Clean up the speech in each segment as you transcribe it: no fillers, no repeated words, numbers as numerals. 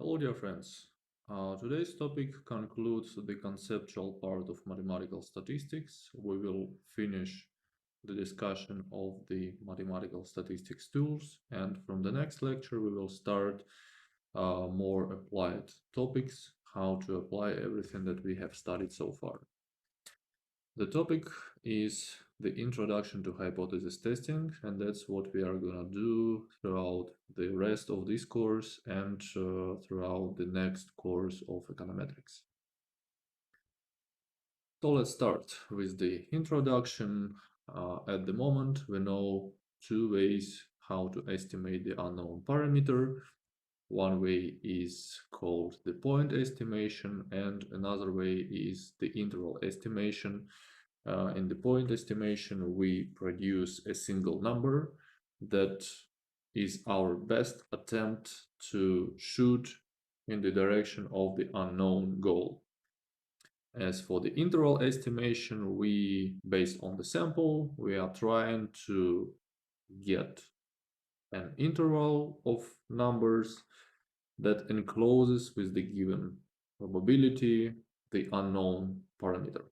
Hello, dear friends. Today's topic concludes the conceptual part of mathematical statistics. We will finish the discussion of the mathematical statistics tools, and from the next lecture, we will start more applied topics, how to apply everything that we have studied so far. The topic is the introduction to hypothesis testing, and that's what we are going to do throughout the rest of this course and throughout the next course of econometrics. So let's start with the introduction. At the moment, we know two ways how to estimate the unknown parameter. One way is called the point estimation, and another way is the interval estimation. In the point estimation, we produce a single number that is our best attempt to shoot in the direction of the unknown goal. As for the interval estimation, based on the sample, we are trying to get an interval of numbers that encloses with the given probability the unknown parameter.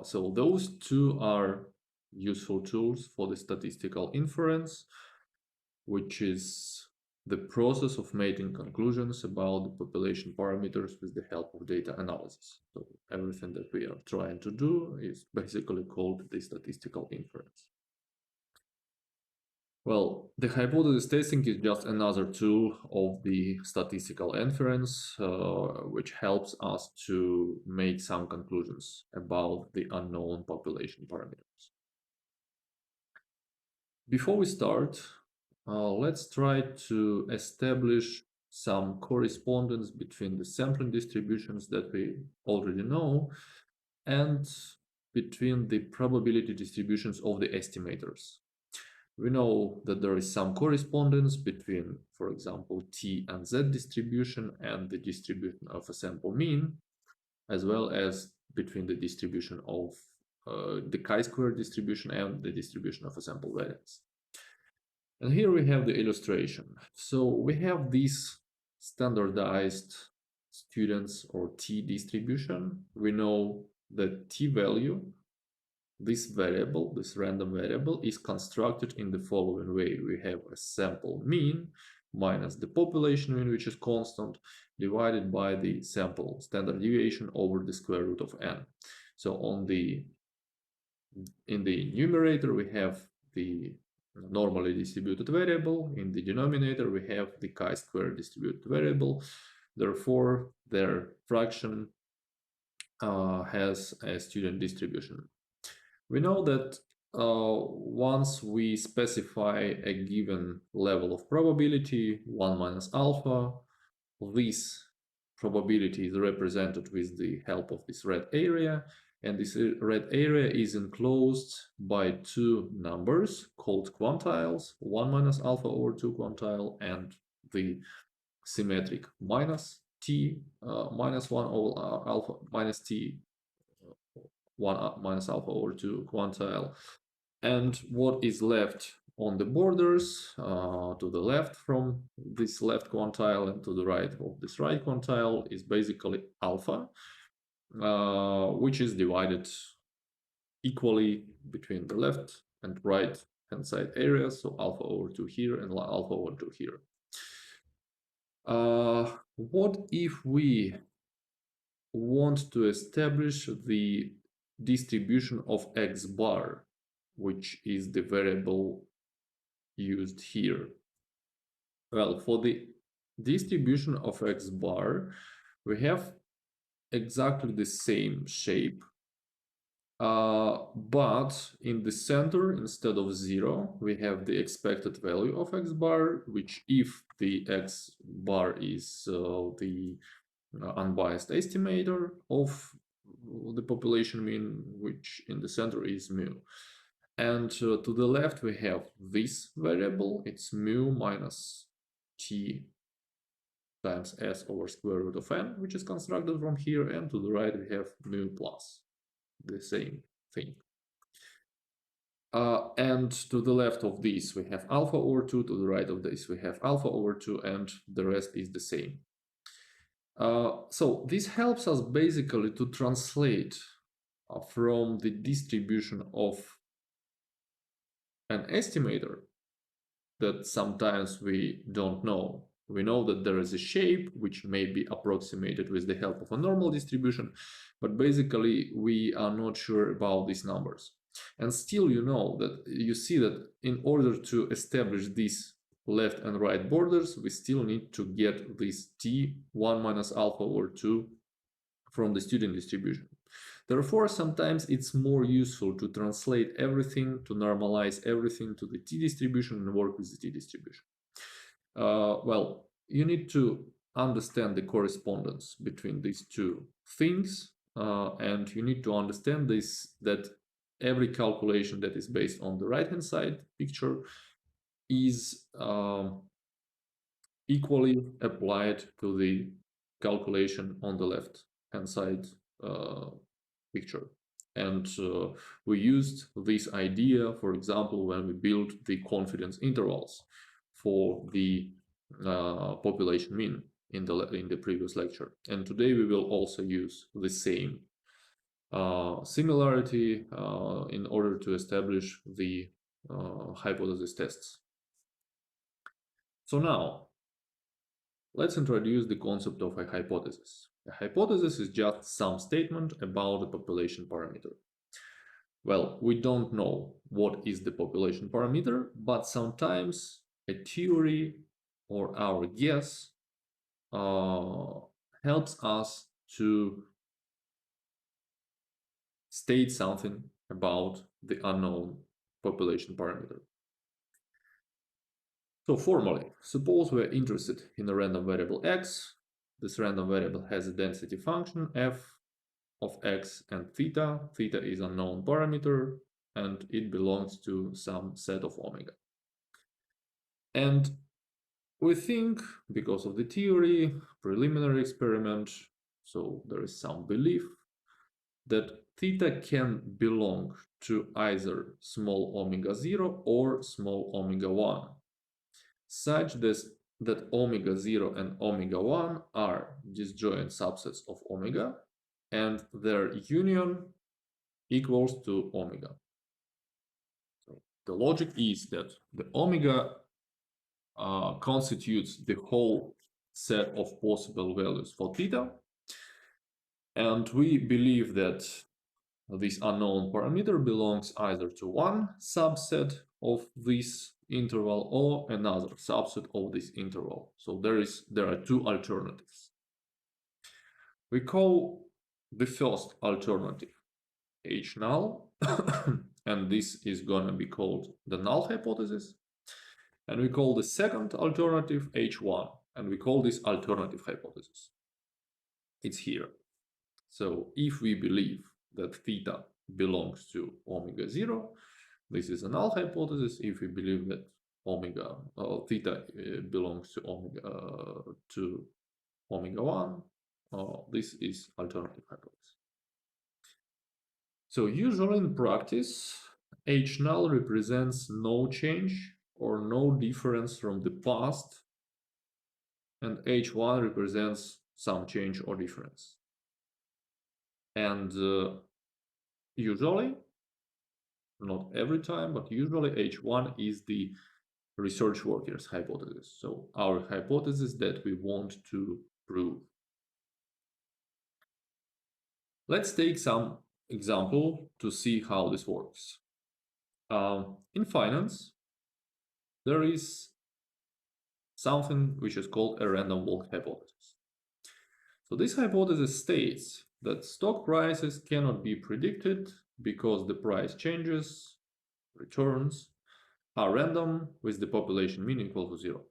So those two are useful tools for the statistical inference, which is the process of making conclusions about the population parameters with the help of data analysis. So everything that we are trying to do is basically called the statistical inference. Well, the hypothesis testing is just another tool of the statistical inference, which helps us to make some conclusions about the unknown population parameters. Before we start, let's try to establish some correspondence between the sampling distributions that we already know and between the probability distributions of the estimators. We know that there is some correspondence between, for example, T and Z distribution and the distribution of a sample mean, as well as between the distribution of the chi-square distribution and the distribution of a sample variance. And here we have the illustration. So we have this standardized students or T distribution. We know that T value, this variable, this random variable, is constructed in the following way. We have a sample mean minus the population mean, which is constant, divided by the sample standard deviation over the square root of n. So in the numerator, we have the normally distributed variable. In the denominator, we have the chi-square distributed variable. Therefore, their fraction has a student distribution. We know that once we specify a given level of probability, 1 minus alpha, this probability is represented with the help of this red area, and this red area is enclosed by two numbers called quantiles, 1 minus alpha over 2 quantile, and the symmetric minus t minus 1 over alpha minus t 1 minus alpha over 2 quantile. And what is left on the borders to the left from this left quantile and to the right of this right quantile is basically alpha, which is divided equally between the left and right hand side areas. So alpha over 2 here and alpha over 2 here. What if we want to establish the distribution of x bar, which is the variable used here? Well, for the distribution of x bar, we have exactly the same shape, but in the center, instead of 0, we have the expected value of x bar, which if the x bar is the unbiased estimator of the population mean, which in the center is mu. And to the left, we have this variable. It's mu minus t times s over square root of n, which is constructed from here. And to the right, we have mu plus the same thing. And to the left of this, we have alpha over 2. To the right of this, we have alpha over 2, and the rest is the same. So this helps us basically to translate from the distribution of an estimator that sometimes we don't know. We know that there is a shape which may be approximated with the help of a normal distribution, but basically we are not sure about these numbers. And still, you see that in order to establish these left and right borders, we still need to get this t1 minus alpha over 2 from the student distribution. Therefore, sometimes it's more useful to translate everything, to normalize everything to the t-distribution and work with the t-distribution. Well, you need to understand the correspondence between these two things, and you need to understand that every calculation that is based on the right-hand side picture is equally applied to the calculation on the left-hand side picture. And we used this idea, for example, when we built the confidence intervals for the population mean in the previous lecture. And today we will also use the same similarity in order to establish the hypothesis tests. So now, let's introduce the concept of a hypothesis. A hypothesis is just some statement about a population parameter. Well, we don't know what is the population parameter, but sometimes a theory or our guess helps us to state something about the unknown population parameter. So formally, suppose we're interested in a random variable x. This random variable has a density function f of x and theta. Theta is a known parameter and it belongs to some set of omega. And we think, because of the theory, preliminary experiment, so there is some belief that theta can belong to either small omega 0 or small omega 1, such that omega 0 and omega 1 are disjoint subsets of omega, and their union equals to omega. So the logic is that the omega constitutes the whole set of possible values for theta, and we believe that this unknown parameter belongs either to one subset of this interval or another subset of this interval. So there are two alternatives. We call the first alternative H null, and this is going to be called the null hypothesis. And we call the second alternative H1, and we call this alternative hypothesis. It's here. So if we believe that theta belongs to omega 0, this is a null hypothesis. If we believe that theta belongs to omega 1, this is alternative hypothesis. So usually in practice, H null represents no change or no difference from the past, and H1 represents some change or difference. And usually, not every time, but usually H1 is the research workers hypothesis. So our hypothesis that we want to prove. Let's take some example to see how this works. In finance, there is something which is called a random walk hypothesis. So this hypothesis states that stock prices cannot be predicted because the price changes, returns, are random with the population mean equal to 0.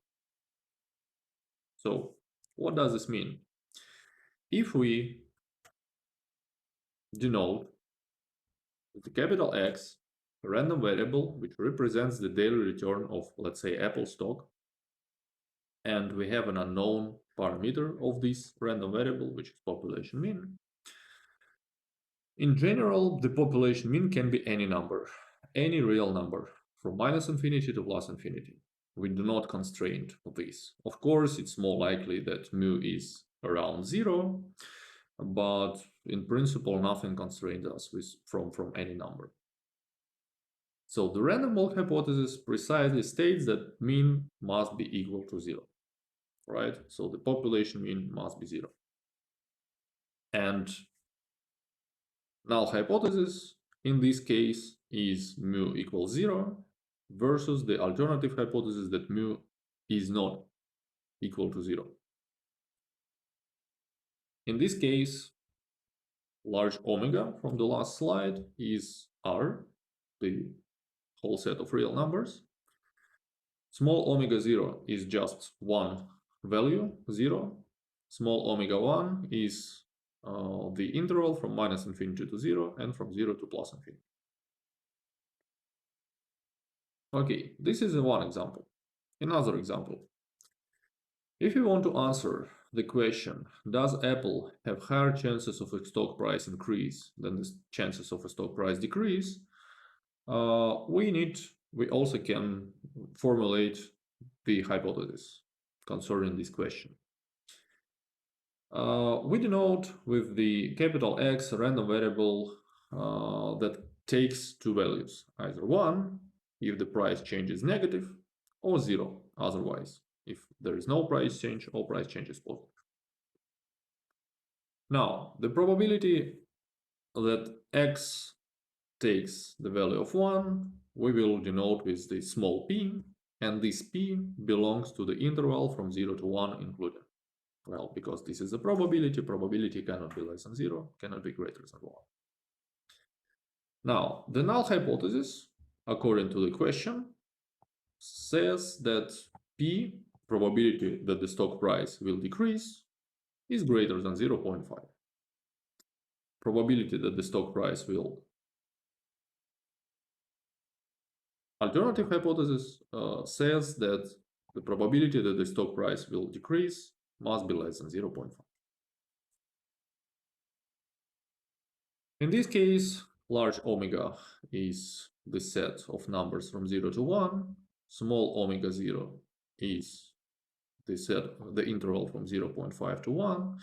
So what does this mean? If we denote the capital X, a random variable which represents the daily return of, let's say, Apple stock, and we have an unknown parameter of this random variable, which is population mean. In general, the population mean can be any number, any real number from minus infinity to plus infinity. We do not constrain this. Of course, it's more likely that mu is around 0, but in principle, nothing constrains us from any number. So the random walk hypothesis precisely states that mean must be equal to 0, right? So the population mean must be 0. And null hypothesis in this case is mu equals 0 versus the alternative hypothesis that mu is not equal to 0. In this case, large omega from the last slide is R, the whole set of real numbers. Small omega 0 is just one value, 0. Small omega 1 is the interval from minus infinity to 0 and from 0 to plus infinity. Okay, this is one example. Another example. If you want to answer the question, does Apple have higher chances of a stock price increase than the chances of a stock price decrease? We also can formulate the hypothesis concerning this question. We denote with the capital X a random variable that takes two values, either 1 if the price change is negative, or 0 otherwise. If there is no price change, or price change is positive. Now, the probability that X takes the value of 1, we will denote with the small p, and this p belongs to the interval from 0 to 1 included. Well, because this is a probability cannot be less than 0, cannot be greater than 1. Now, the null hypothesis, according to the question, says that p, probability that the stock price will decrease, is greater than 0.5. Probability that the stock price will... Alternative hypothesis says that the probability that the stock price will decrease must be less than 0.5. In this case, large omega is the set of numbers from 0 to 1. Small omega 0 is the interval from 0.5 to 1.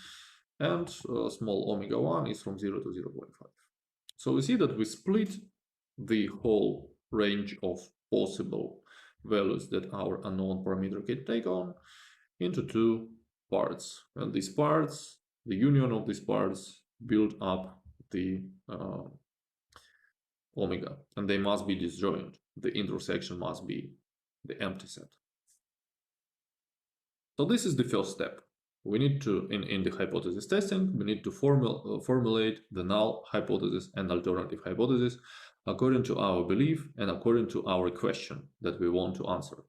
And small omega 1 is from 0 to 0.5. So we see that we split the whole range of possible values that our unknown parameter can take on into two parts. And these parts, the union of these parts, build up the omega, and they must be disjoint. The intersection must be the empty set. So this is the first step. We need to, in the hypothesis testing, we need to formulate the null hypothesis and alternative hypothesis according to our belief and according to our question that we want to answer.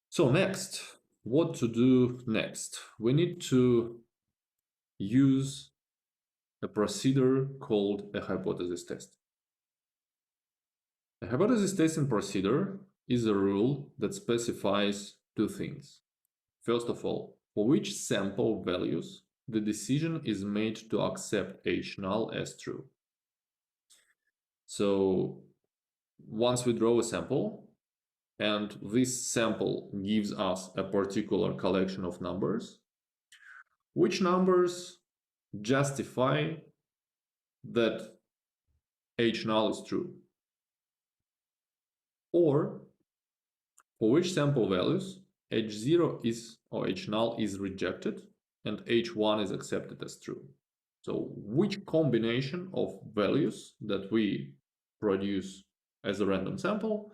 So next, what to do next? We need to use a procedure called a hypothesis test. A hypothesis testing procedure is a rule that specifies two things. First of all, for which sample values the decision is made to accept H null as true. So once we draw a sample, and this sample gives us a particular collection of numbers, which numbers justify that H null is true? Or for which sample values H0 is or H null is rejected and H1 is accepted as true. So which combination of values that we produce as a random sample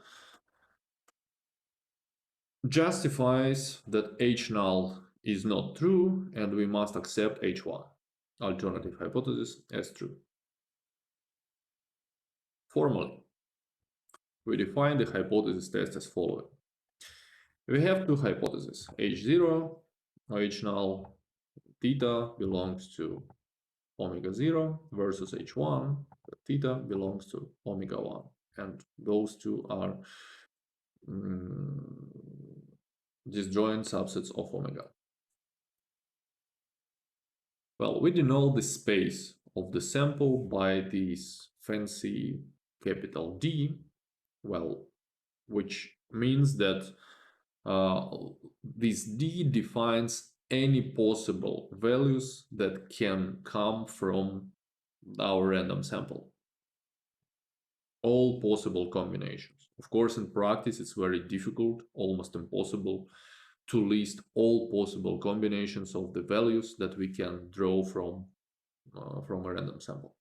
justifies that H null is not true and we must accept H1, alternative hypothesis, as true. Formally, we define the hypothesis test as following. We have two hypotheses, H0 or H null, theta belongs to omega 0 versus H1, theta belongs to omega 1. And those two are disjoint subsets of omega. Well, we denote the space of the sample by this fancy capital D, well, which means that this D defines any possible values that can come from our random sample. All possible combinations. Of course, in practice, it's very difficult, almost impossible, to list all possible combinations of the values that we can draw from a random sample.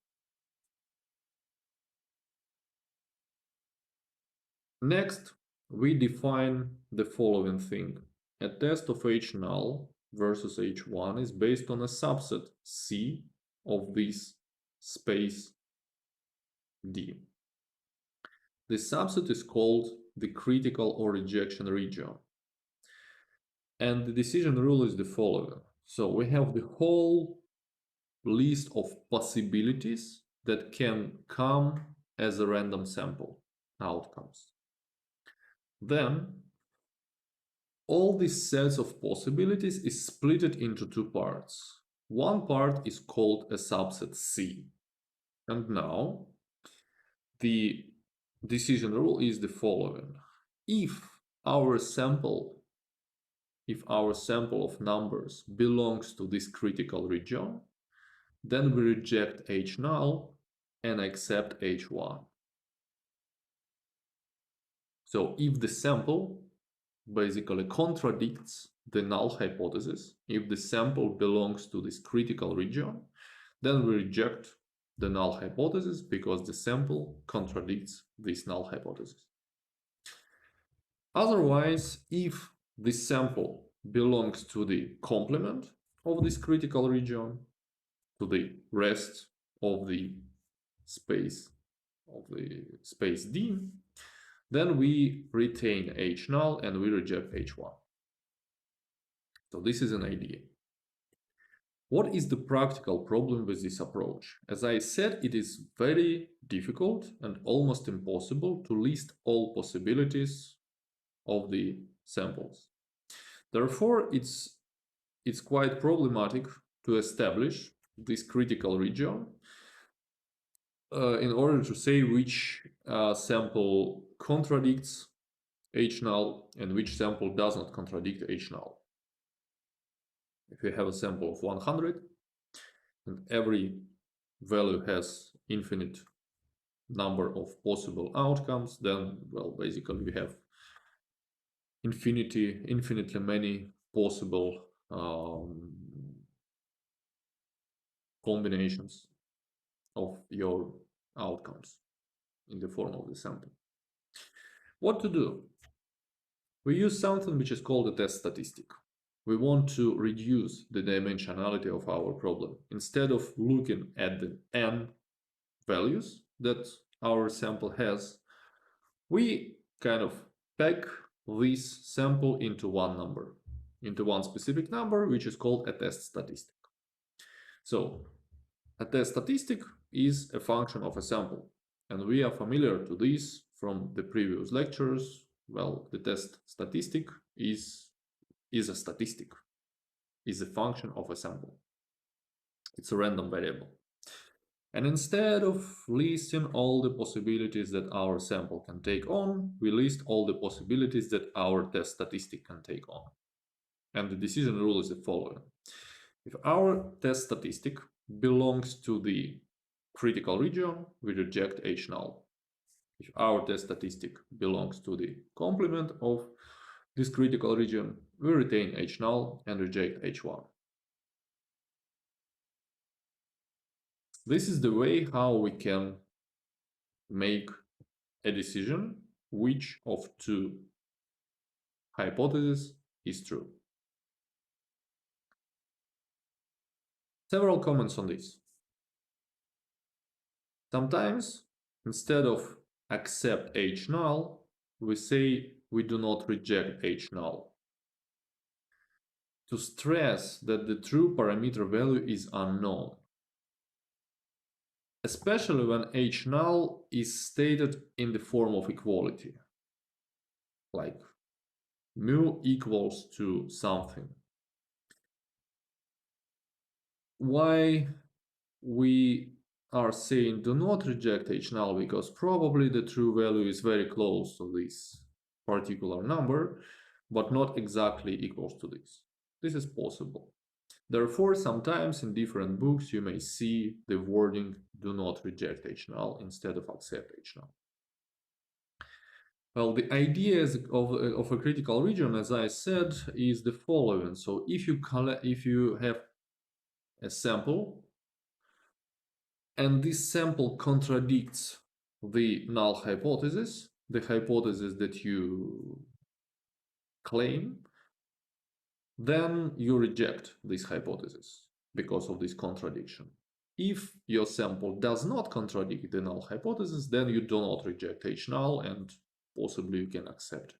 Next, we define the following thing. A test of H null versus H1 is based on a subset C of this space D. This subset is called the critical or rejection region. And the decision rule is the following. So we have the whole list of possibilities that can come as a random sample outcomes. Then all these sets of possibilities is split into two parts. One part is called a subset C. And now the decision rule is the following. If our sample of numbers belongs to this critical region, then we reject H null and accept H1. So if the sample basically contradicts the null hypothesis, if the sample belongs to this critical region, then we reject the null hypothesis because the sample contradicts this null hypothesis. Otherwise, if the sample belongs to the complement of this critical region, to the rest of the space D, then we retain H null and we reject H1. So this is an idea. What is the practical problem with this approach? As I said, it is very difficult and almost impossible to list all possibilities of the samples. Therefore, it's quite problematic to establish this critical region in order to say which sample contradicts H null and which sample does not contradict H null. If you have a sample of 100 and every value has infinite number of possible outcomes, then, well, basically we have infinitely many possible combinations of your outcomes in the form of the sample. What to do? We use something which is called a test statistic. We want to reduce the dimensionality of our problem. Instead of looking at the n values that our sample has, we kind of pack this sample into one number, into one specific number, which is called a test statistic. So a test statistic is a function of a sample, and we are familiar to this from the previous lectures. Well, the test statistic is a statistic, is a function of a sample. It's a random variable. And instead of listing all the possibilities that our sample can take on, we list all the possibilities that our test statistic can take on. And the decision rule is the following. If our test statistic belongs to the critical region, we reject H null. If our test statistic belongs to the complement of this critical region, we retain H null and reject H1. This is the way how we can make a decision which of two hypotheses is true. Several comments on this. Sometimes, instead of accept H null, we say we do not reject H null, to stress that the true parameter value is unknown, especially when H null is stated in the form of equality, like mu equals to something. Why we are saying do not reject h null because probably the true value is very close to this particular number, but not exactly equals to this. This is possible. Therefore, sometimes in different books you may see the wording do not reject h null instead of accept h null. Well, the idea of a critical region, as I said, is the following. So if you have a sample and this sample contradicts the null hypothesis, the hypothesis that you claim, then you reject this hypothesis because of this contradiction. If your sample does not contradict the null hypothesis, then you do not reject h null and possibly you can accept it.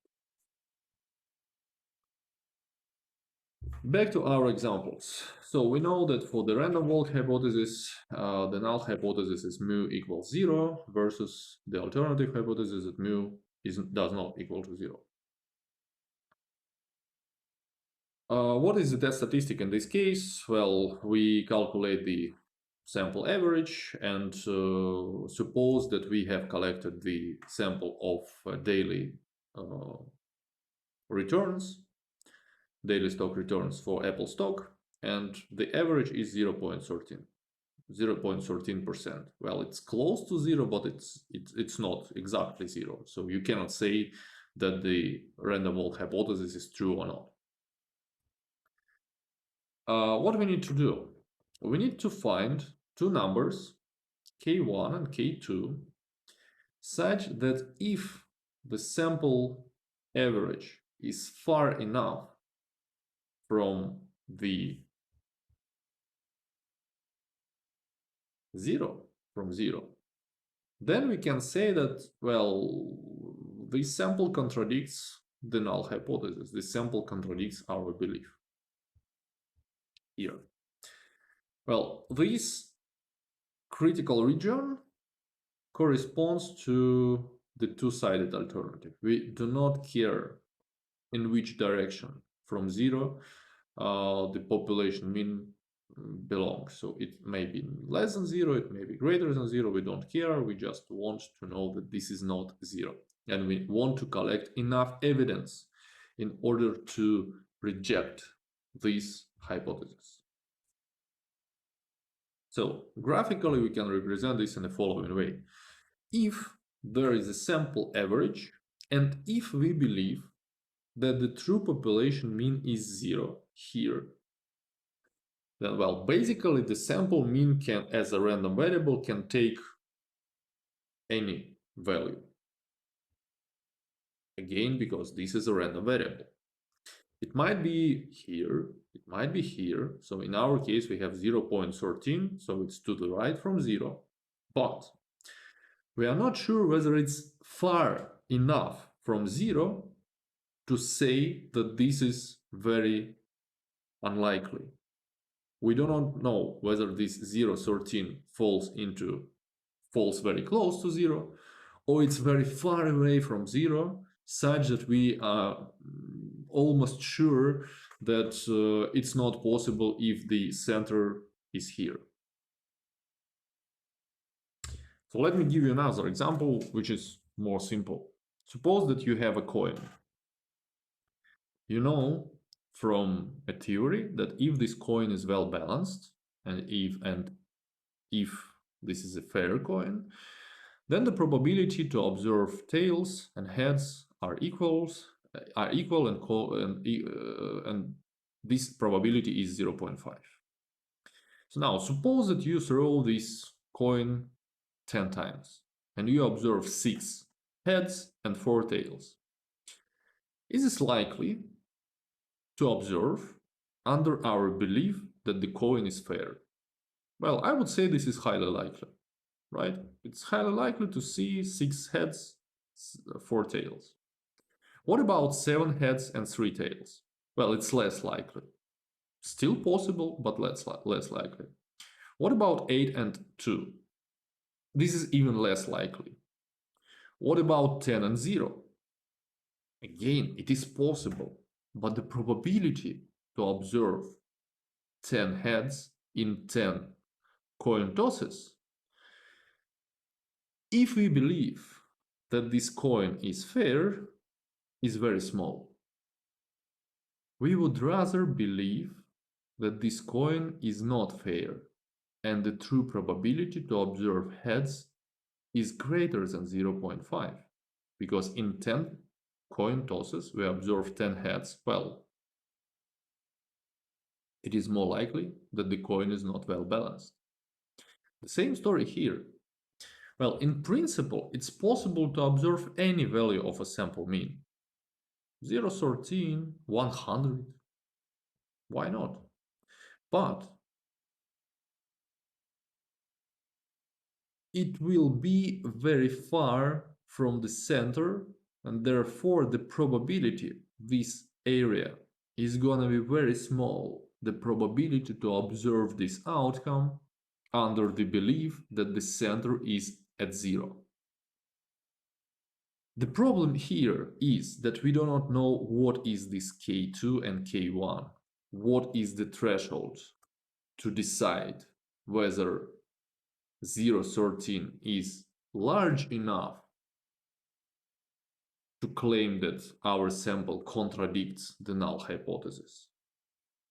Back to our examples. So we know that for the random walk hypothesis, the null hypothesis is mu equals 0 versus the alternative hypothesis that mu does not equal to 0. What is the test statistic in this case? Well, we calculate the sample average and suppose that we have collected the sample of daily returns, daily stock returns for Apple stock, and the average is 0.13. 0.13%. Well, it's close to 0, but it's not exactly 0. So you cannot say that the random walk hypothesis is true or not. What we need to do? We need to find two numbers, k1 and k2, such that if the sample average is far enough from the 0, then we can say that, well, the sample contradicts the null hypothesis. The sample contradicts our belief here. Well, this critical region corresponds to the two-sided alternative. We do not care in which direction from 0 the population mean belongs. So it may be less than 0, it may be greater than 0, we don't care, we just want to know that this is not 0. And we want to collect enough evidence in order to reject this hypothesis. So graphically we can represent this in the following way. If there is a sample average and if we believe that the true population mean is 0 here, then, well, basically the sample mean can, as a random variable, can take any value. Again, because this is a random variable. It might be here, it might be here. So in our case, we have 0.13, so it's to the right from 0. But we are not sure whether it's far enough from 0 to say that this is very unlikely. We do not know whether this 0.13 falls very close to 0, or it's very far away from 0, such that we are almost sure that it's not possible if the center is here. So let me give you another example, which is more simple. Suppose that you have a coin. You know from a theory that if this coin is well balanced, and if this is a fair coin, then the probability to observe tails and heads are equal, and this probability is 0.5. So now suppose that you throw this coin 10 times and you observe 6 heads and 4 tails. Is this likely to observe under our belief that the coin is fair? Well, I would say this is highly likely, right? It's highly likely to see 6 heads, 4 tails. What about 7 heads and 3 tails? Well, it's less likely. Still possible, but less likely. What about 8 and 2? This is even less likely. What about 10 and 0? Again, it is possible, but the probability to observe 10 heads in 10 coin tosses, if we believe that this coin is fair, is very small. We would rather believe that this coin is not fair, and the true probability to observe heads is greater than 0.5, because in 10 coin tosses we observe 10 heads. Well, it is more likely that the coin is not well balanced. The same story here. Well, in principle, it's possible to observe any value of a sample mean. 0, 13, 100. Why not? But it will be very far from the center, and therefore the probability this area is gonna be very small. The probability to observe this outcome under the belief that the center is at 0. The problem here is that we do not know what is this K2 and K1. What is the threshold to decide whether 0.13 is large enough to claim that our sample contradicts the null hypothesis,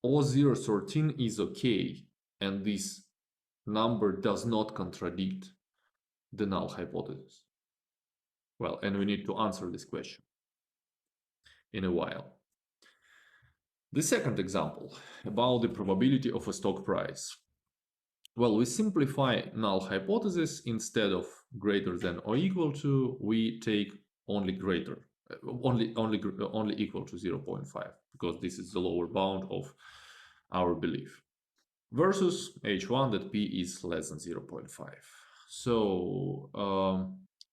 or 0.13 is okay and this number does not contradict the null hypothesis. Well, and we need to answer this question in a while. The second example about the probability of a stock price. Well, we simplify null hypothesis. Instead of greater than or equal to, we take only greater, only equal to 0.5, because this is the lower bound of our belief, versus h1 that p is less than 0.5. So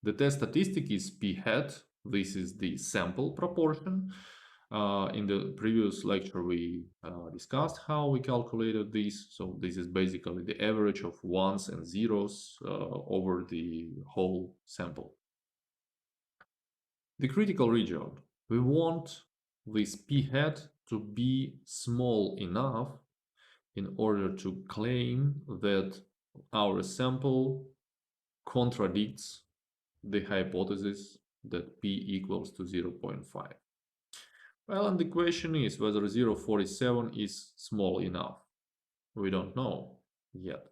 the test statistic is p hat. This is the sample proportion. In the previous lecture, we discussed how we calculated this. So this is basically the average of ones and zeros over the whole sample. The critical region. We want this p hat to be small enough in order to claim that our sample contradicts the hypothesis that p equals to 0.5. Well, and the question is whether 0.47 is small enough. We don't know yet.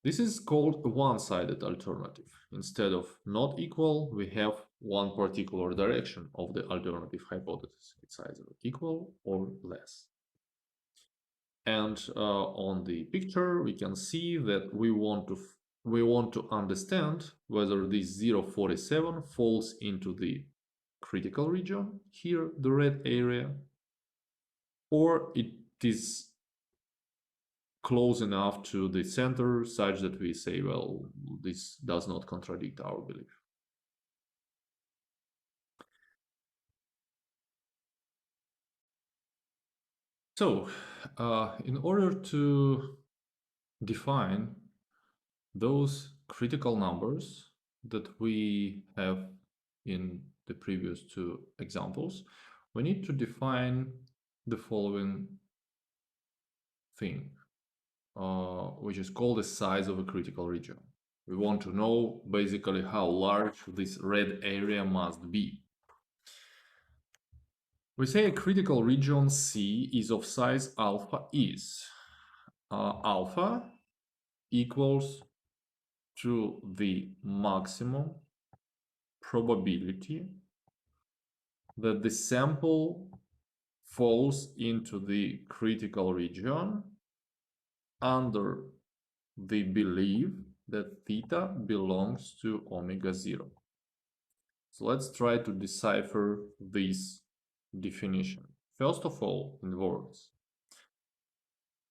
This is called a one-sided alternative. Instead of not equal, we have one particular direction of the alternative hypothesis. It's either equal or less. And on the picture, we can see that we want to understand whether this 0.47 falls into the critical region, here the red area, or it is close enough to the center such that we say, well, this does not contradict our belief. So in order to define those critical numbers that we have in the previous two examples, we need to define the following thing, which is called the size of a critical region. We want to know basically how large this red area must be. We say a critical region C is of size alpha is alpha equals to the maximum probability that the sample falls into the critical region under the belief that theta belongs to omega 0. So let's try to decipher this definition. First of all, in words,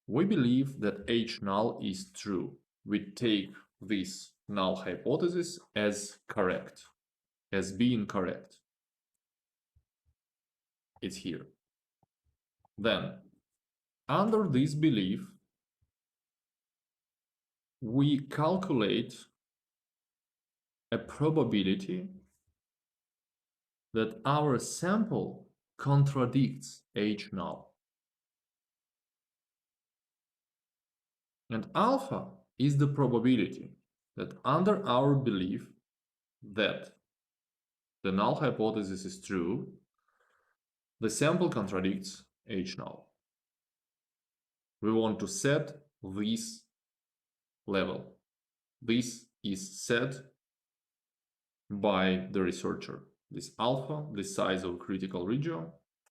we believe that H null is true. We take this null hypothesis as correct, as being correct. It's here. Then, under this belief, we calculate a probability that our sample contradicts H null. And alpha is the probability that under our belief that the null hypothesis is true, the sample contradicts H null. We want to set this level. This is set by the researcher. This alpha, the size of critical region,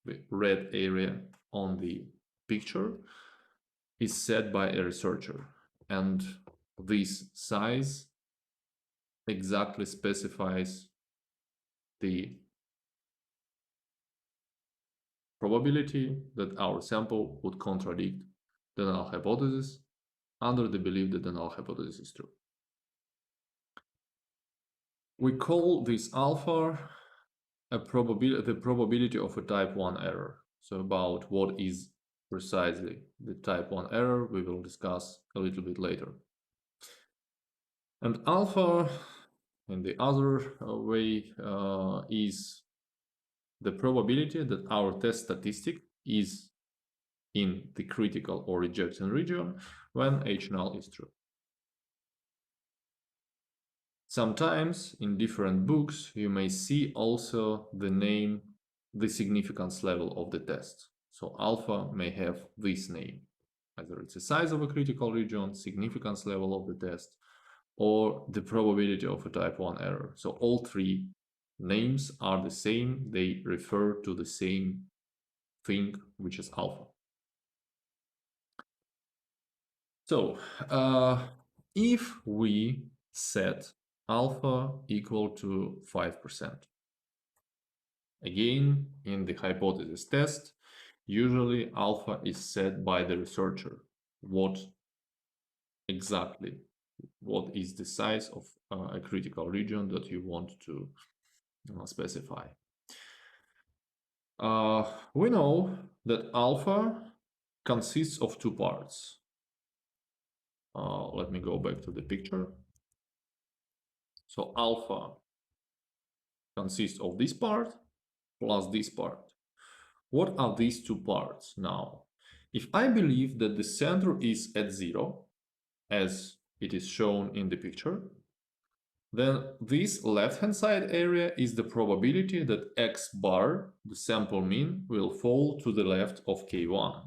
the red area on the picture, is set by a researcher. And this size exactly specifies the probability that our sample would contradict the null hypothesis under the belief that the null hypothesis is true. We call this alpha the probability of a type 1 error. So about what is precisely the type 1 error we will discuss a little bit later. And alpha, in the other way, is the probability that our test statistic is in the critical or rejection region when H null is true. Sometimes in different books you may see also the name, the significance level of the test. So alpha may have this name. Either it's the size of a critical region, significance level of the test, or the probability of a type 1 error. So all three names are the same. They refer to the same thing, which is alpha. So if we set alpha equal to 5%, again, in the hypothesis test, usually alpha is set by the researcher. What is the size of a critical region that you want to specify? We know that alpha consists of two parts. Let me go back to the picture. So alpha consists of this part plus this part. What are these two parts now? If I believe that the center is at 0, as it is shown in the picture, then this left-hand side area is the probability that x bar, the sample mean, will fall to the left of k1.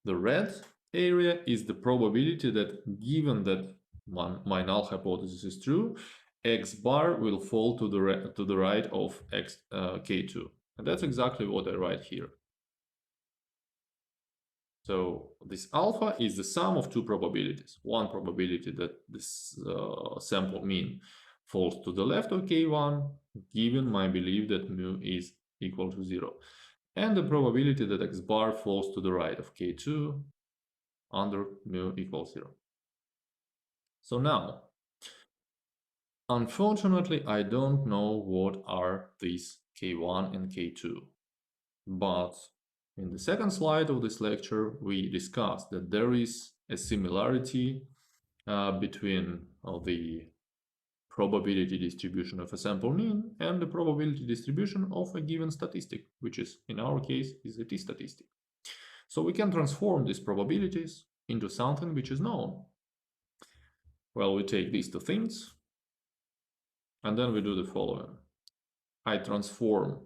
The red area is the probability that, given that my null hypothesis is true, x bar will fall to the right of k2. And that's exactly what I write here. So this alpha is the sum of two probabilities. One probability that this sample mean falls to the left of k1, given my belief that mu is equal to 0. And the probability that x bar falls to the right of k2 under mu equals 0. So now, unfortunately, I don't know what are these k1 and k2, but in the second slide of this lecture, we discussed that there is a similarity between the probability distribution of a sample mean and the probability distribution of a given statistic, which is, in our case, is a t-statistic. So we can transform these probabilities into something which is known. Well, we take these two things, and then we do the following. I transform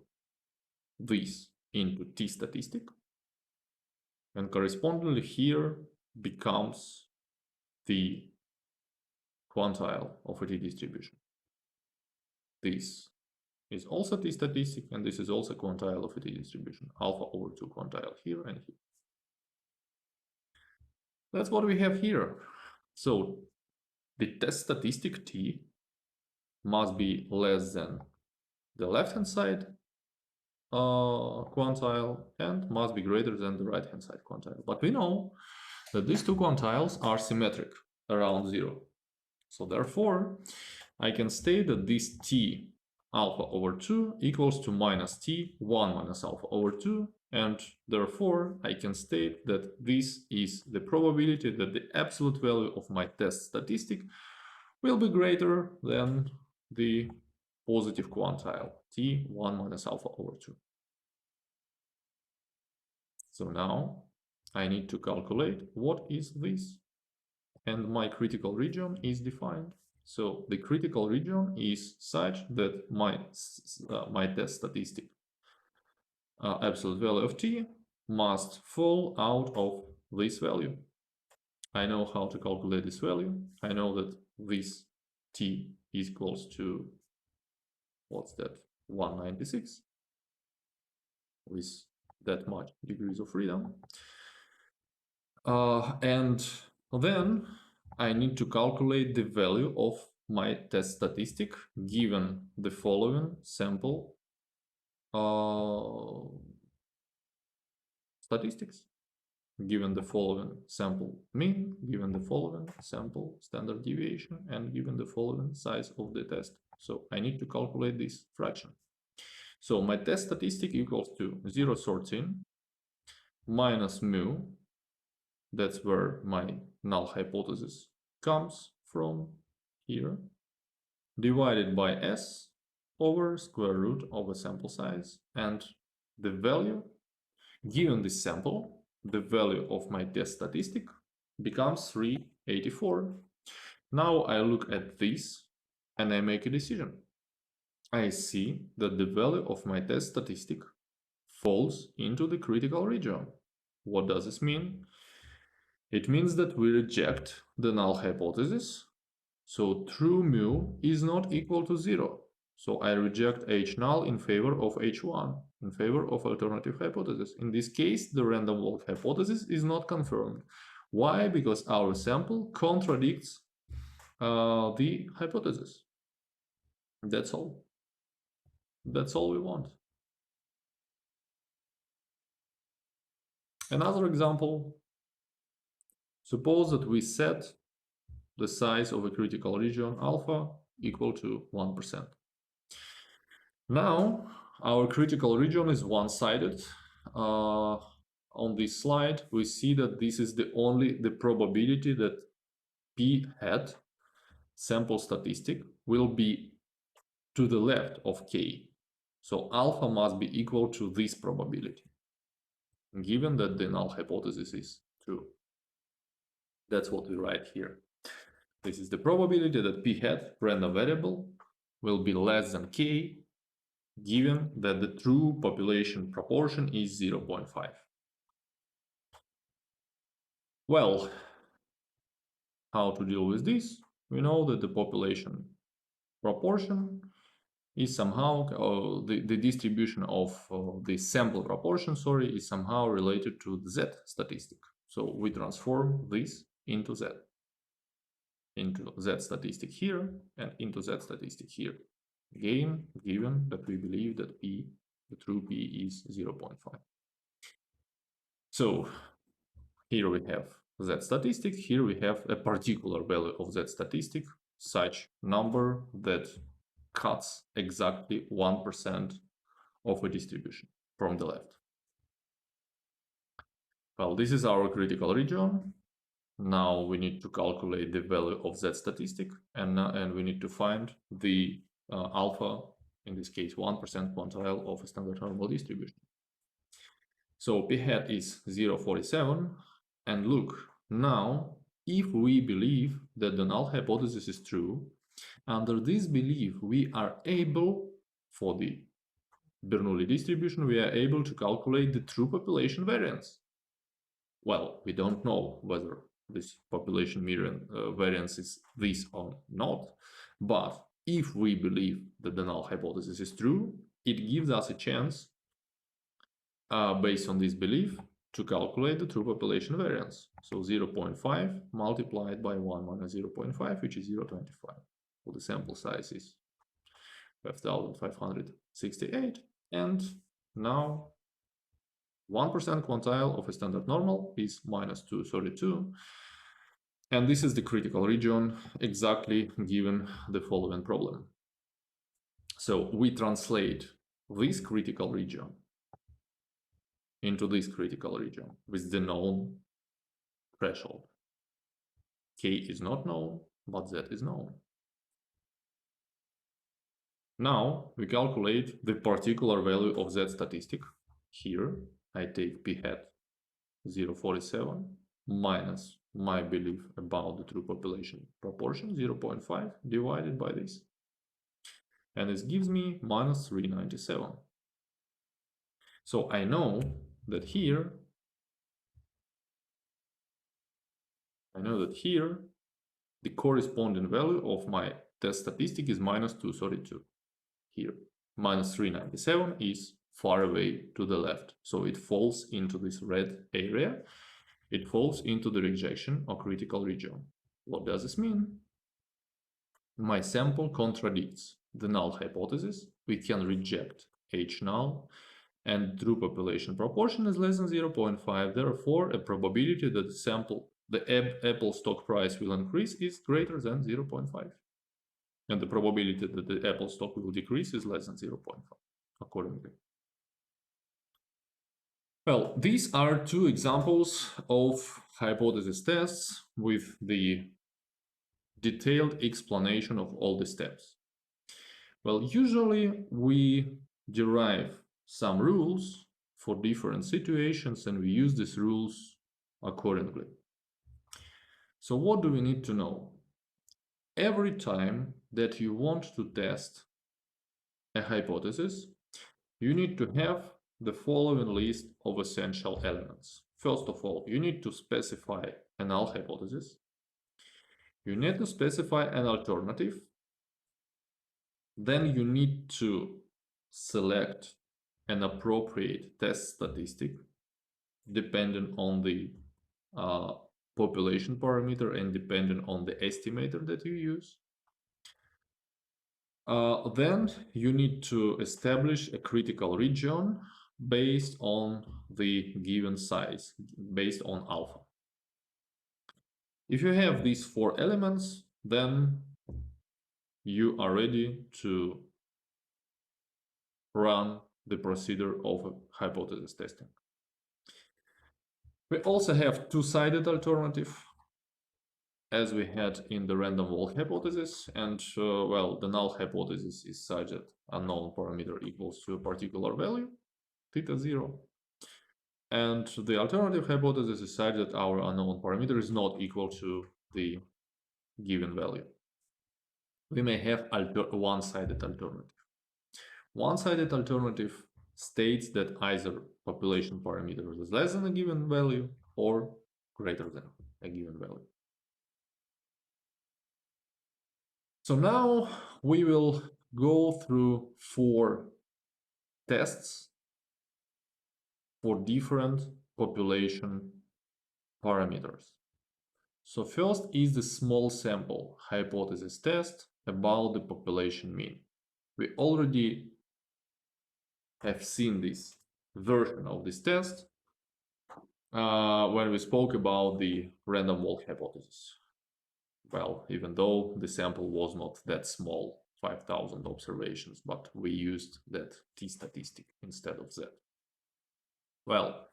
this into t-statistic, and correspondingly here becomes the quantile of a t-distribution. This is also t-statistic, and this is also quantile of a t-distribution, alpha over 2 quantile here and here. That's what we have here. So the test statistic t must be less than the left-hand side quantile and must be greater than the right-hand side quantile. But we know that these two quantiles are symmetric around 0. So therefore, I can state that this t alpha over 2 equals to minus t 1 minus alpha over 2, and therefore I can state that this is the probability that the absolute value of my test statistic will be greater than the positive quantile t 1 minus alpha over 2. So now I need to calculate what is this. and my critical region is defined. So the critical region is such that my test statistic absolute value of t must fall out of this value. I know how to calculate this value. I know that this t is equals to, what's that, 196 with that much degrees of freedom. And then I need to calculate the value of my test statistic given the following sample statistics, given the following sample mean, given the following sample standard deviation, and given the following size of the test. So I need to calculate this fraction. So my test statistic equals to 0.13 minus mu, that's where my null hypothesis comes from here, divided by s over square root of a sample size, and the value, given this sample, the value of my test statistic becomes 384. Now I look at this and I make a decision. I see that the value of my test statistic falls into the critical region. What does this mean? It means that we reject the null hypothesis. So true mu is not equal to 0. So I reject H null in favor of H1, in favor of alternative hypothesis. In this case, the random walk hypothesis is not confirmed. Why? Because our sample contradicts the hypothesis. That's all. That's all we want. Another example. Suppose that we set the size of a critical region alpha equal to 1%. Now, our critical region is one-sided. On this slide, we see that this is the probability that p hat sample statistic will be to the left of k. So alpha must be equal to this probability, given that the null hypothesis is true. That's what we write here. This is the probability that p hat random variable will be less than k, given that the true population proportion is 0.5. Well, how to deal with this? We know that the population proportion is somehow, the distribution of the sample proportion, is somehow related to the z statistic. So we transform this into z statistic here and into z statistic here. Again, given that we believe that p, the true p, is 0.5. So here we have z statistic, here we have a particular value of z statistic, such number that cuts exactly 1% of a distribution from the left. Well, this is our critical region. Now we need to calculate the value of z statistic, and we need to find the alpha, in this case 1% quantile of a standard normal distribution. So p hat is 0.47, and look, now if we believe that the null hypothesis is true, under this belief we are able, for the Bernoulli distribution, we are able to calculate the true population variance. Well, we don't know whether this population variance is this or not, but if we believe that the null hypothesis is true, it gives us a chance, based on this belief, to calculate the true population variance. So 0.5 multiplied by 1 minus 0.5, which is 0.25. So the sample size is 5,568, and now 1% quantile of a standard normal is minus 232. And this is the critical region, exactly given the following problem. So we translate this critical region into this critical region with the known threshold. K is not known, but Z is known. Now we calculate the particular value of Z statistic. Here I take p hat 0.47 minus my belief about the true population proportion, 0.5 divided by this. And this gives me minus 397. So I know that here, the corresponding value of my test statistic is minus 232. Here, minus 397 is far away to the left. So it falls into this red area. It falls into the rejection or critical region. What does this mean? My sample contradicts the null hypothesis. We can reject H null, and true population proportion is less than 0.5. Therefore, a probability that the Apple stock price will increase is greater than 0.5. And the probability that the Apple stock will decrease is less than 0.5, accordingly. Well, these are two examples of hypothesis tests with the detailed explanation of all the steps. Well, usually we derive some rules for different situations and we use these rules accordingly. So what do we need to know? Every time that you want to test a hypothesis, you need to have the following list of essential elements. First of all, you need to specify a null hypothesis. You need to specify an alternative. Then you need to select an appropriate test statistic depending on the population parameter and depending on the estimator that you use. Then you need to establish a critical region based on the given size, based on alpha. If you have these four elements, then you are ready to run the procedure of hypothesis testing. We also have two-sided alternative, as we had in the random walk hypothesis, and well, the null hypothesis is such that unknown parameter equals to a particular value, theta 0. And the alternative hypothesis is such that our unknown parameter is not equal to the given value. We may have one-sided alternative. One-sided alternative states that either population parameter is less than a given value or greater than a given value. So now we will go through 4 tests for different population parameters. So first is the small sample hypothesis test about the population mean. We already have seen this version of this test when we spoke about the random walk hypothesis. Well, even though the sample was not that small, 5,000 observations, but we used that t statistic instead of z. Well,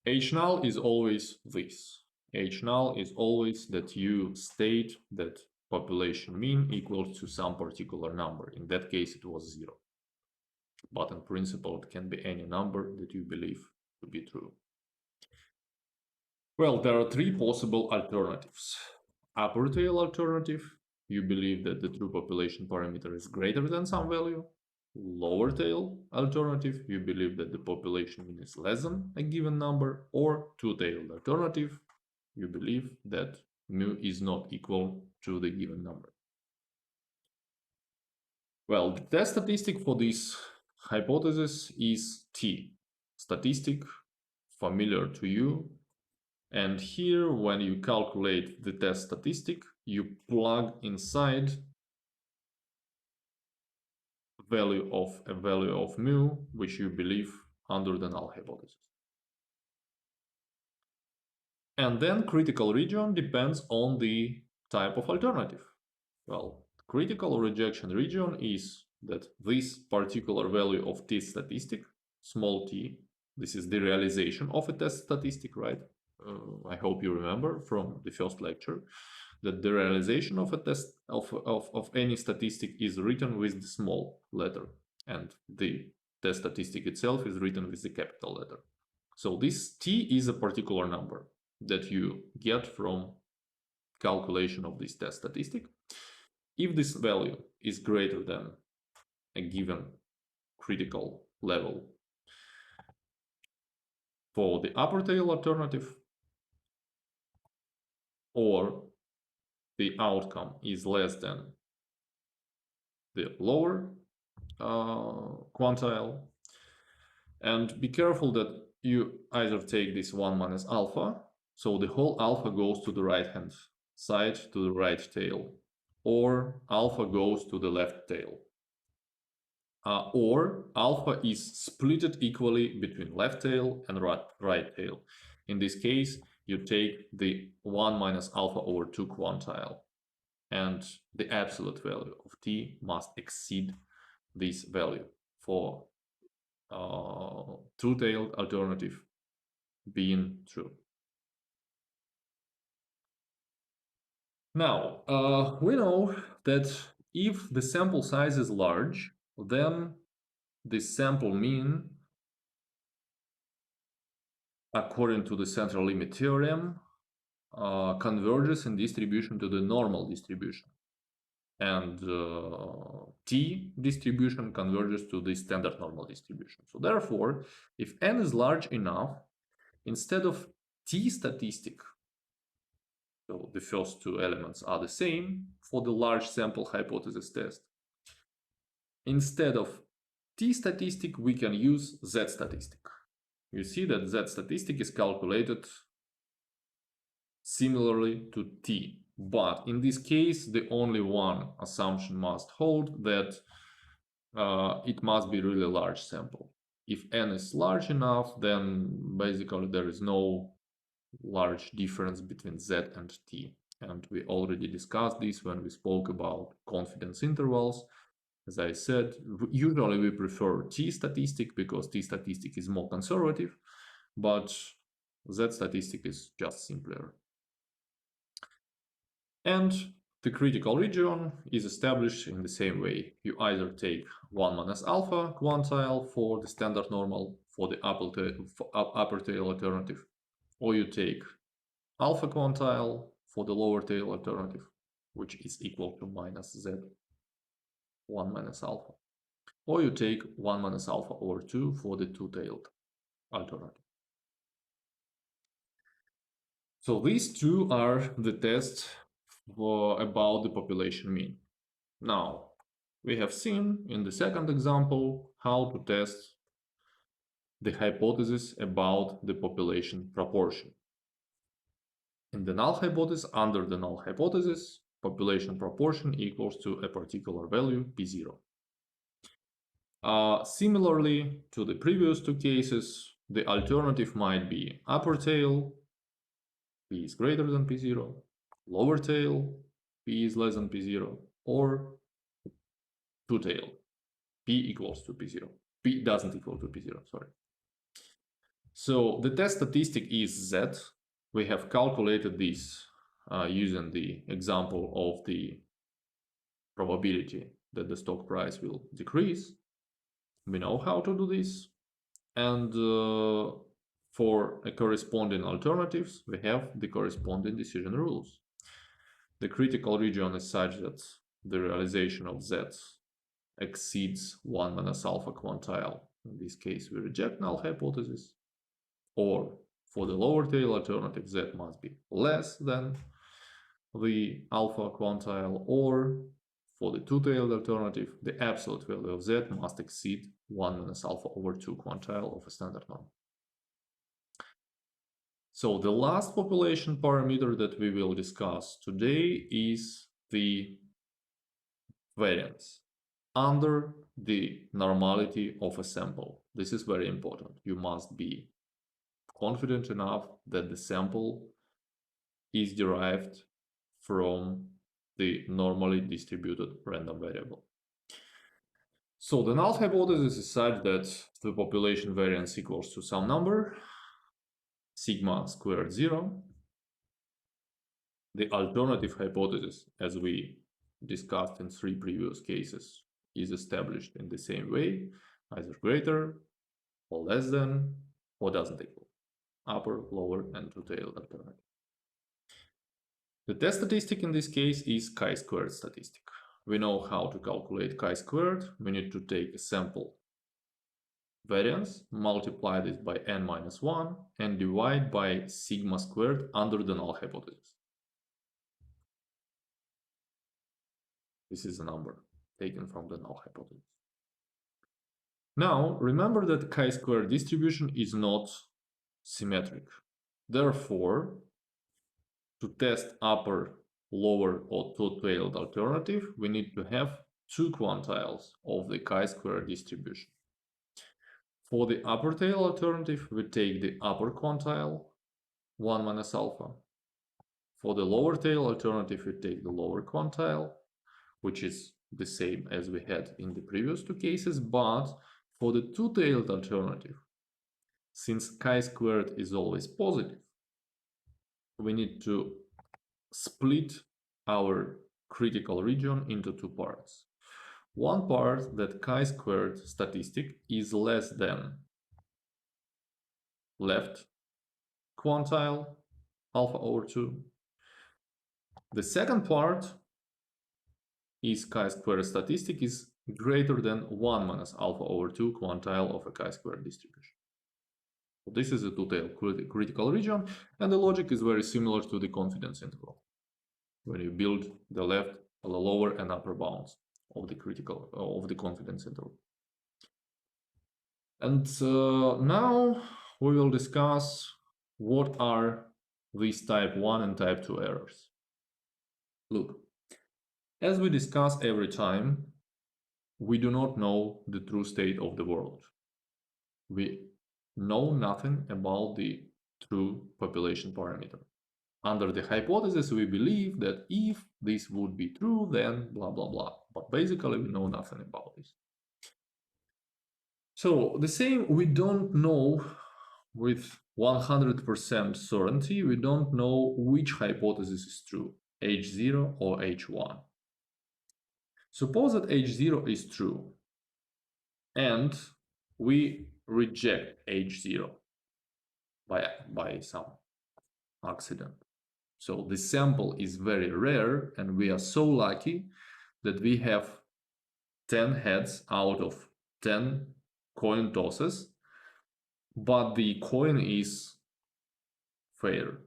H null is always this. H null is always that you state that population mean equals to some particular number. In that case, it was 0. But in principle, it can be any number that you believe to be true. Well, there are 3 possible alternatives. Upper tail alternative, you believe that the true population parameter is greater than some value. Lower tail alternative, you believe that the population mean is less than a given number. Or two-tailed alternative, you believe that mu is not equal to the given number. Well, the test statistic for this hypothesis is t, statistic familiar to you. And here, when you calculate the test statistic, you plug inside a value of mu, which you believe under the null hypothesis. And then critical region depends on the type of alternative. Well, critical rejection region is that this particular value of t statistic, small t, this is the realization of a test statistic, right? I hope you remember from the first lecture that the realization of a test of any statistic is written with the small letter, and the test statistic itself is written with the capital letter. So this t is a particular number that you get from calculation of this test statistic. If this value is greater than a given critical level for the upper tail alternative, or the outcome is less than the lower quantile, and be careful that you either take this 1 minus alpha, so the whole alpha goes to the right hand side, to the right tail, or alpha goes to the left tail, or alpha is split equally between left tail and right tail. In this case, you take the 1 minus alpha over 2 quantile, and the absolute value of t must exceed this value for two-tailed alternative being true. Now, we know that if the sample size is large, then the sample mean, according to the central limit theorem, converges in distribution to the normal distribution. And t distribution converges to the standard normal distribution. So therefore, if n is large enough, instead of t statistic, so the first two elements are the same for the large sample hypothesis test, instead of t statistic, we can use z statistic. You see that z statistic is calculated similarly to t. But in this case, the only one assumption must hold, that it must be really large sample. If n is large enough, then basically there is no large difference between z and t. And we already discussed this when we spoke about confidence intervals. As I said, usually we prefer t statistic because t statistic is more conservative, but z statistic is just simpler. And the critical region is established in the same way. You either take 1 minus alpha quantile for the standard normal for the upper tail alternative, or you take alpha quantile for the lower tail alternative, which is equal to minus z 1 minus alpha, or you take 1 minus alpha over 2 for the two-tailed alternative. So these two are the tests about the population mean. Now, we have seen in the second example how to test the hypothesis about the population proportion. In the null hypothesis, under the null hypothesis, population proportion equals to a particular value, p0. Similarly to the previous two cases, the alternative might be upper tail, p is greater than p0, lower tail, p is less than p0, or two tail, p equals to p0. P doesn't equal to p0, sorry. So the test statistic is z. We have calculated this using the example of the probability that the stock price will decrease. We know how to do this. And for a corresponding alternatives, we have the corresponding decision rules. The critical region is such that the realization of z exceeds 1 minus alpha quantile. In this case, we reject null hypothesis. Or for the lower tail alternative, z must be less than the alpha quantile, or for the two-tailed alternative, the absolute value of z must exceed 1 minus alpha over 2 quantile of a standard norm. So the last population parameter that we will discuss today is the variance under the normality of a sample. This is very important. You must be confident enough that the sample is derived from the normally distributed random variable. So the null hypothesis is such that the population variance equals to some number, sigma squared 0. The alternative hypothesis, as we discussed in 3 previous cases, is established in the same way, either greater or less than or doesn't equal upper, lower, and two-tailed alternative. The test statistic in this case is chi-squared statistic. We know how to calculate chi-squared. We need to take a sample variance, multiply this by n-1, and divide by sigma squared under the null hypothesis. This is a number taken from the null hypothesis. Now, remember that chi-squared distribution is not symmetric. Therefore, to test upper, lower, or two-tailed alternative, we need to have two quantiles of the chi-squared distribution. For the upper tail alternative, we take the upper quantile, 1 minus alpha. For the lower tail alternative, we take the lower quantile, which is the same as we had in the previous two cases, but for the two-tailed alternative, since chi-squared is always positive, we need to split our critical region into two parts. One part that chi-squared statistic is less than left quantile, alpha over 2. The second part is chi-squared statistic is greater than 1 minus alpha over 2 quantile of a chi-squared distribution. So this is a two-tailed critical region, and the logic is very similar to the confidence interval when you build the lower and upper bounds of the confidence interval. And now we will discuss what are these type 1 and type 2 errors. Look, as we discuss every time, we do not know the true state of the world. We know nothing about the true population parameter. Under the hypothesis, we believe that if this would be true, then blah, blah, blah. But basically, we know nothing about this. So the same, we don't know with 100% certainty, we don't know which hypothesis is true, H0 or H1. Suppose that H0 is true and we reject H0 by some accident. So the sample is very rare and we are so lucky that we have 10 heads out of 10 coin tosses, but the coin is fair.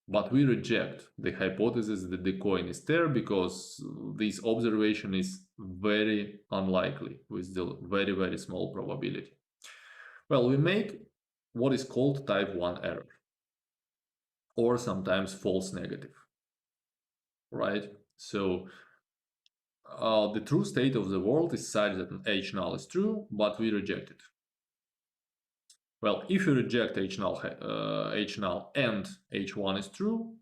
But we reject the hypothesis that the coin is there because this observation is very unlikely with the very, very small probability. Well, we make what is called type 1 error, or sometimes false negative, right? So the true state of the world is such that H null is true, but we reject it. Well, if you reject H null and H1 is true,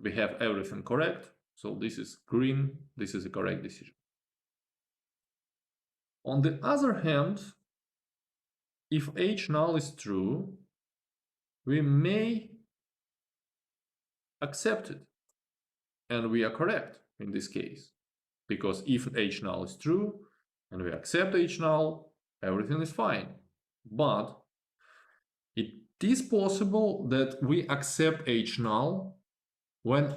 we have everything correct. So this is green, this is a correct decision. On the other hand, if H null is true, we may accept it. And we are correct in this case. Because if H null is true and we accept H null, everything is fine. But it is possible that we accept H null when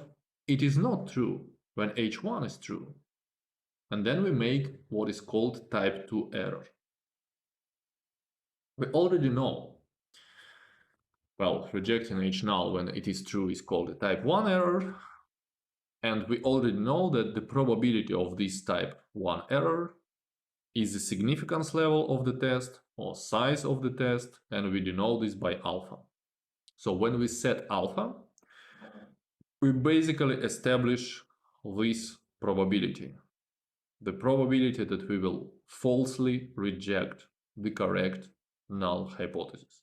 it is not true, when H1 is true. And then we make what is called type 2 error. We already know, well, rejecting H null when it is true is called a type 1 error. And we already know that the probability of this type 1 error is the significance level of the test or size of the test, and we denote this by alpha. So when we set alpha, we basically establish this probability. The probability that we will falsely reject the correct null hypothesis.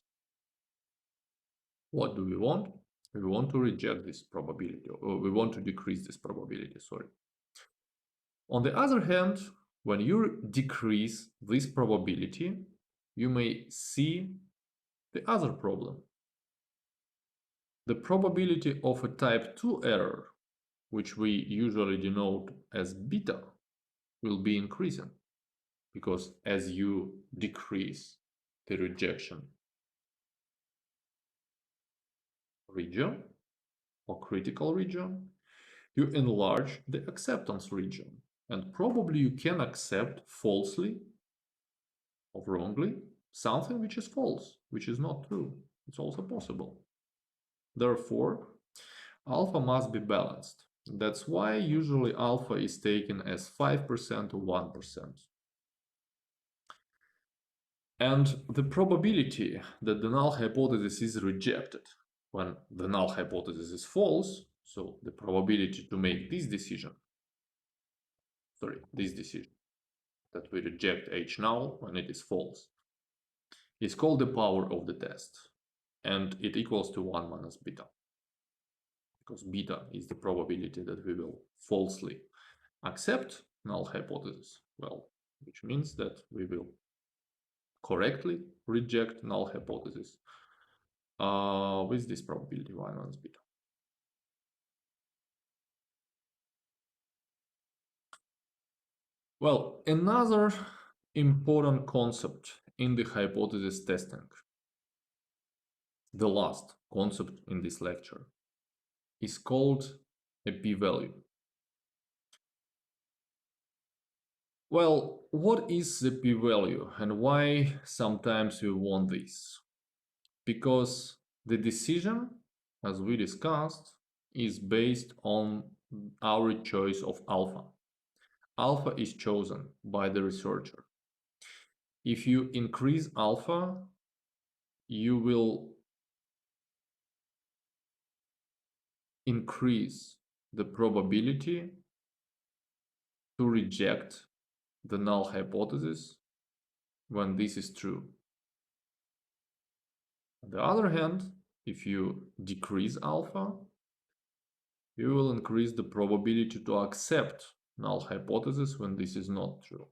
What do we want? We want to reject this probability, or we want to decrease this probability, sorry. On the other hand, when you decrease this probability, you may see the other problem. The probability of a type 2 error, which we usually denote as beta, will be increasing, because as you decrease the rejection region or critical region, you enlarge the acceptance region. And probably you can accept falsely or wrongly something which is false, which is not true. It's also possible. Therefore, alpha must be balanced. That's why usually alpha is taken as 5% or 1%. And the probability that the null hypothesis is rejected when the null hypothesis is false, so the probability to make this decision, that we reject H null when it is false, is called the power of the test. And it equals to 1 minus beta. Because beta is the probability that we will falsely accept null hypothesis. Well, which means that we will correctly reject null hypothesis with this probability 1 minus beta. Well, another important concept in the hypothesis testing, the last concept in this lecture, is called a p-value. Well, what is the p-value and why sometimes we want this? Because the decision, as we discussed, is based on our choice of alpha. Alpha is chosen by the researcher. If you increase alpha, you will increase the probability to reject the null hypothesis when this is true. On the other hand, if you decrease alpha, you will increase the probability to accept null hypothesis when this is not true.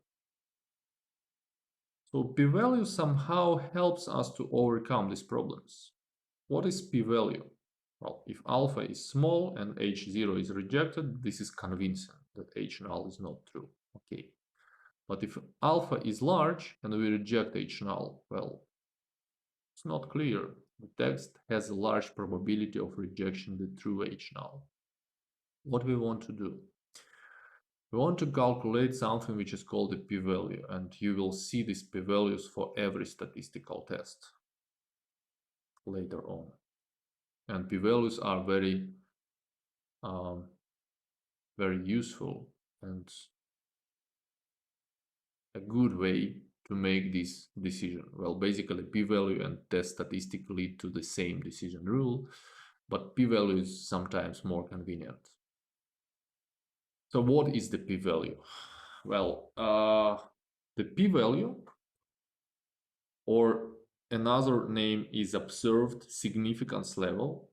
So p-value somehow helps us to overcome these problems. What is p-value? Well, if alpha is small and H0 is rejected, this is convincing that H null is not true. Okay. But if alpha is large and we reject H null, well, it's not clear. The text has a large probability of rejection the true H null. What we want to do? We want to calculate something which is called a p-value, and you will see these p-values for every statistical test later on. And p-values are very useful and a good way to make this decision. Well, basically p-value and test statistic lead to the same decision rule, but p-value is sometimes more convenient. So what is the p-value? Well, the p-value, or another name is observed significance level,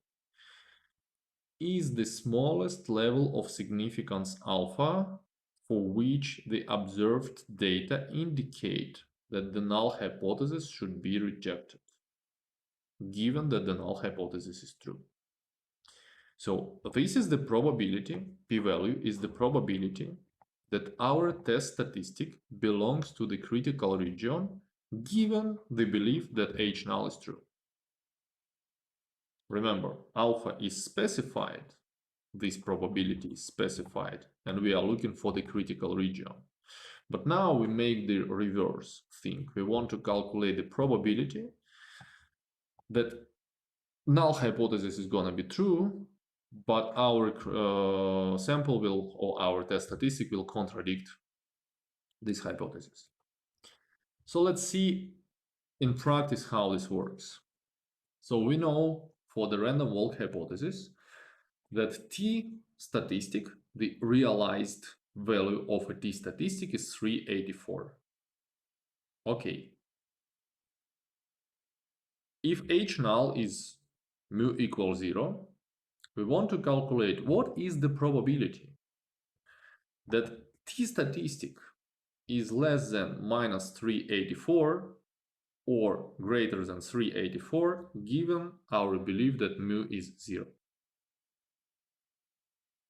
is the smallest level of significance alpha for which the observed data indicate that the null hypothesis should be rejected, given that the null hypothesis is true. So this is the probability, p-value is the probability that our test statistic belongs to the critical region, given the belief that H null is true. Remember, alpha is specified, this probability is specified, and we are looking for the critical region. But now we make the reverse thing. We want to calculate the probability that null hypothesis is going to be true, but our sample will, or our test statistic will contradict this hypothesis. So let's see in practice how this works. So we know for the random walk hypothesis that t statistic, the realized value of a t statistic, is 384. Okay. If H null is mu equals 0, we want to calculate what is the probability that t statistic is less than minus 384 or greater than 384, given our belief that mu is 0.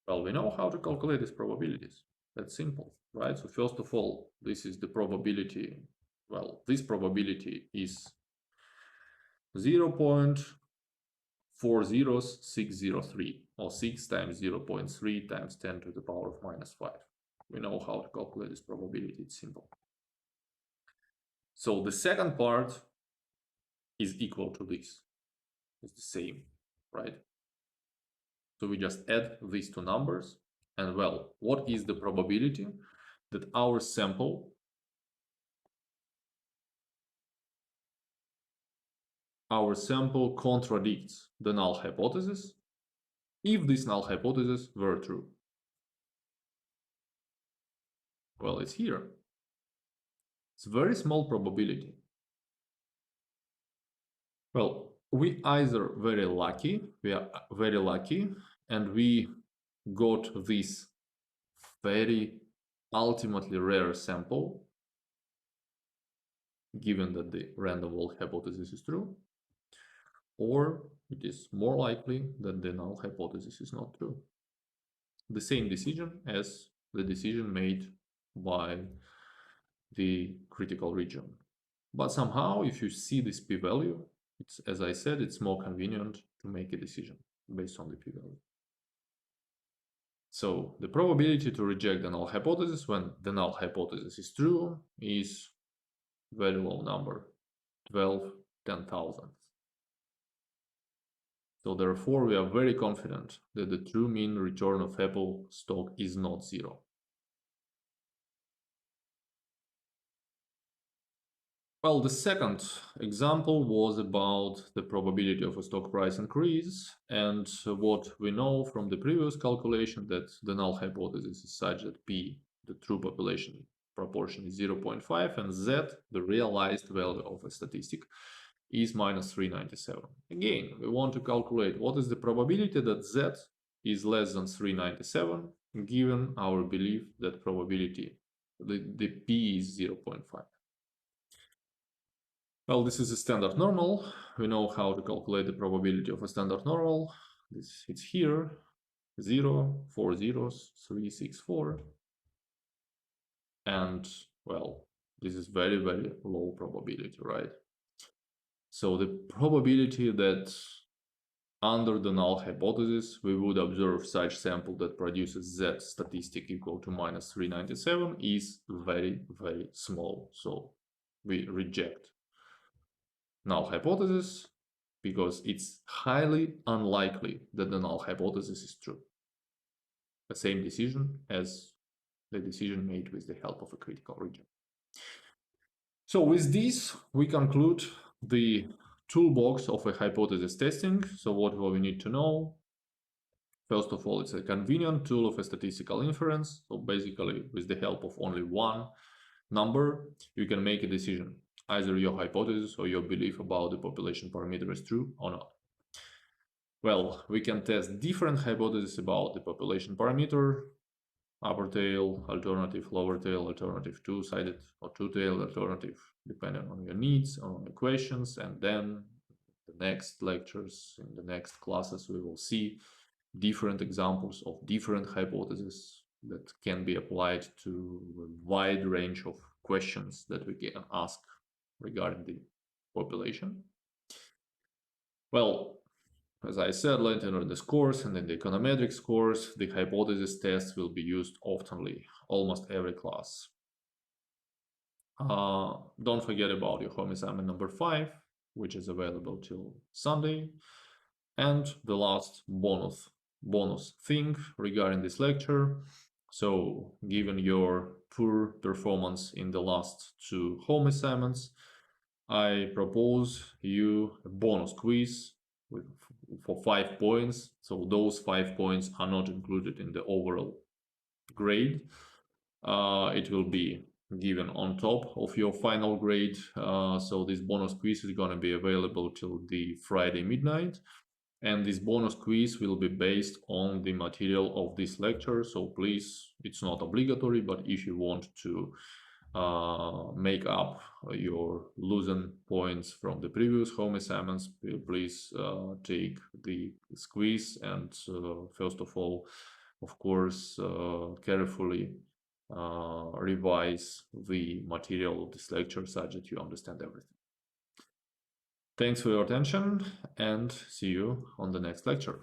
Well, we know how to calculate these probabilities. That's simple, right? So first of all, this is the probability. Well, this probability is 0.40603. or 6 times 0.3 times 10 to the power of minus 5. We know how to calculate this probability, it's simple. So the second part is equal to this. It's the same, right? So we just add these two numbers, and well, what is the probability that our sample contradicts the null hypothesis if this null hypothesis were true? Well, it's here. It's a very small probability. Well, we are very lucky, and we got this very ultimately rare sample, given that the random walk hypothesis is true, or it is more likely that the null hypothesis is not true. The same decision as the decision made by the critical region. But somehow, if you see this p-value, it's, as I said, it's more convenient to make a decision based on the p-value. So the probability to reject the null hypothesis when the null hypothesis is true is very low number, 12 10,000. So therefore, we are very confident that the true mean return of Apple stock is not zero. Well, the second example was about the probability of a stock price increase, and what we know from the previous calculation that the null hypothesis is such that P, the true population proportion, is 0.5, and Z, the realized value of a statistic, is minus 397. Again, we want to calculate what is the probability that Z is less than 397, given our belief that probability, the P is 0.5. Well, this is a standard normal. We know how to calculate the probability of a standard normal. It's here, 0, 4 zeros, 3, 6, 4. And, well, this is very, very low probability, right? So the probability that under the null hypothesis, we would observe such sample that produces Z statistic equal to minus 397 is very, very small. So we reject null hypothesis because it's highly unlikely that the null hypothesis is true. The same decision as the decision made with the help of a critical region. So with this, we conclude the toolbox of a hypothesis testing. So what do we need to know? First of all, it's a convenient tool of a statistical inference. So basically, with the help of only one number, you can make a decision. Either your hypothesis or your belief about the population parameter is true or not. Well, we can test different hypotheses about the population parameter, upper tail, alternative, lower tail, alternative, two-sided or two-tailed alternative, depending on your needs, on your questions, and then the next lectures, in the next classes, we will see different examples of different hypotheses that can be applied to a wide range of questions that we can ask regarding the population. Well, as I said later in this course and in the econometrics course, the hypothesis test will be used oftenly, almost every class. Don't forget about your home assignment number 5, which is available till Sunday. And the last bonus thing regarding this lecture. So given your poor performance in the last 2 home assignments, I propose you a bonus quiz for 5 points. So those 5 points are not included in the overall grade. It will be given on top of your final grade. So this bonus quiz is going to be available till the Friday midnight. And this bonus quiz will be based on the material of this lecture. So please, it's not obligatory, but if you want to make up your losing points from the previous home assignments, please take the quiz and first of all, of course, carefully revise the material of this lecture such that you understand everything. Thanks for your attention and see you on the next lecture.